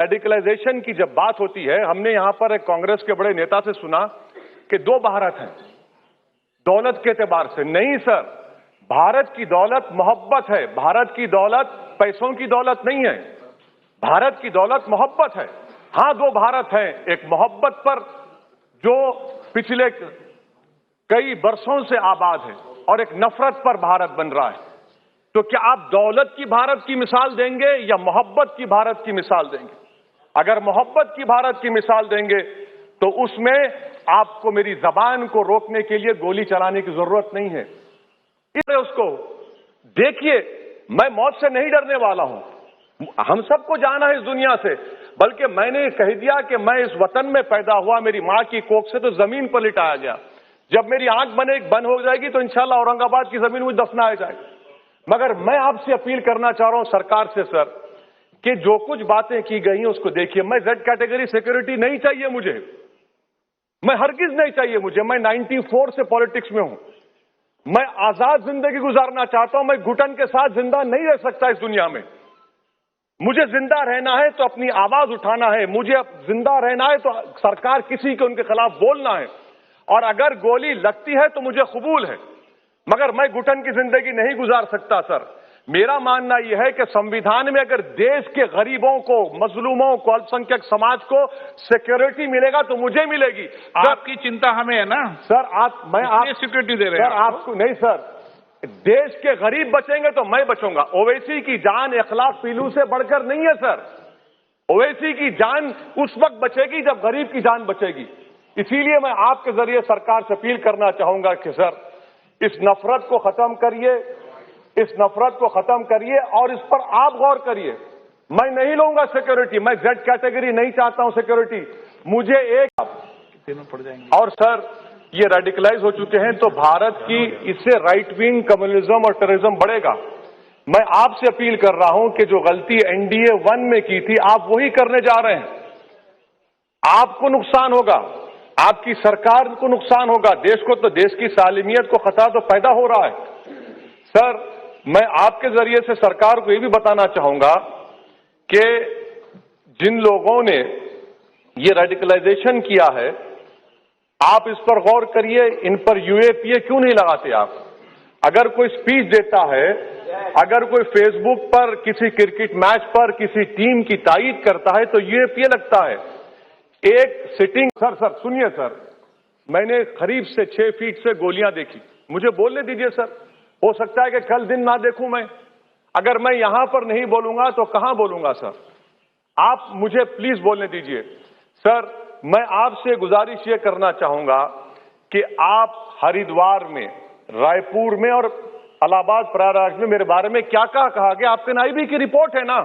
Radicalisation की जब बात होती है, हमने यहां पर एक कांग्रेस के बड़े नेता से सुना कि दो भारत हैं दौलत के एतबार से। नहीं सर, भारत की दौलत मोहब्बत है। भारत की दौलत पैसों की दौलत नहीं है। भारत की दौलत मोहब्बत है। हां, दो भारत हैं, एक मोहब्बत पर जो पिछले कई वर्षों से आबाद है और एक नफरत पर भारत बन रहा है। तो क्या आप दौलत की भारत की मिसाल देंगे या मोहब्बत की भारत की मिसाल देंगे? अगर मोहब्बत की भारत की मिसाल देंगे तो उसमें आपको मेरी जबान को रोकने के लिए गोली चलाने की जरूरत नहीं है। इसलिए उसको देखिए, मैं मौत से नहीं डरने वाला हूं। हम सबको जाना है इस दुनिया से, बल्कि मैंने कह दिया कि मैं इस वतन में पैदा हुआ, मेरी मां की कोख से तो जमीन पर लिटाया गया। जब मेरी आंख बंद हो जाएगी तो इंशाल्लाह औरंगाबाद की जमीन मुझे दफनाया जाएगा। मगर मैं आपसे अपील करना चाह रहा हूं सरकार से सर, कि जो कुछ बातें की गई हैं उसको देखिए। मैं जेड कैटेगरी सिक्योरिटी नहीं चाहिए मुझे, मैं हरगिज नहीं चाहिए मुझे। मैं 94 से पॉलिटिक्स में हूं। मैं आजाद जिंदगी गुजारना चाहता हूं। मैं घुटन के साथ जिंदा नहीं रह सकता इस दुनिया में। मुझे जिंदा रहना है तो अपनी आवाज उठाना है। मुझे जिंदा रहना है तो सरकार किसी के उनके खिलाफ बोलना है, और अगर गोली लगती है तो मुझे कबूल है, मगर मैं घुटन की जिंदगी नहीं गुजार सकता सर। मेरा मानना यह है कि संविधान में अगर देश के गरीबों को, मजलूमों को, अल्पसंख्यक समाज को सिक्योरिटी मिलेगा तो मुझे मिलेगी। आपकी चिंता हमें है ना सर। मैं सिक्योरिटी दे रहे हैं आपको नहीं सर। देश के गरीब बचेंगे तो मैं बचूंगा। ओवैसी की जान इखलाक पीलू से बढ़कर नहीं है सर। ओवैसी की जान उस वक्त बचेगी जब गरीब की जान बचेगी। इसीलिए मैं आपके जरिए सरकार से अपील करना चाहूंगा कि सर, इस नफरत को खत्म करिए, इस नफरत को खत्म करिए और इस पर आप गौर करिए। मैं नहीं लूंगा सिक्योरिटी, मैं जेड कैटेगरी नहीं चाहता हूं सिक्योरिटी। मुझे एक पड़ जाएंगे। और सर, ये रेडिकलाइज हो चुके हैं तो भारत की इससे राइट विंग कम्युनिज्म और टेररिज्म बढ़ेगा। मैं आपसे अपील कर रहा हूं कि जो गलती एनडीए 1 में की थी आप वही करने जा रहे हैं। आपको नुकसान होगा, आपकी सरकार को नुकसान होगा, देश को तो, देश की सालिमियत को खतरा तो पैदा हो रहा है। सर, मैं आपके जरिए से सरकार को यह भी बताना चाहूंगा कि जिन लोगों ने ये रेडिकलाइजेशन किया है, आप इस पर गौर करिए, इन पर यूएपीए क्यों नहीं लगाते आप? अगर कोई स्पीच देता है, अगर कोई फेसबुक पर किसी क्रिकेट मैच पर किसी टीम की तारीफ करता है तो यूएपीए लगता है। एक सिटिंग सर सुनिए सर, मैंने करीब से 6 फीट से गोलियां देखी। मुझे बोलने दीजिए सर, हो सकता है कि कल दिन ना देखूं मैं। अगर मैं यहां पर नहीं बोलूंगा तो कहां बोलूंगा सर? आप मुझे प्लीज बोलने दीजिए सर। मैं आपसे गुजारिश ये करना चाहूंगा कि आप हरिद्वार में, रायपुर में और इलाहाबाद प्रयागराज में मेरे बारे में क्या कहा गया? आपके नाईबी की रिपोर्ट है ना।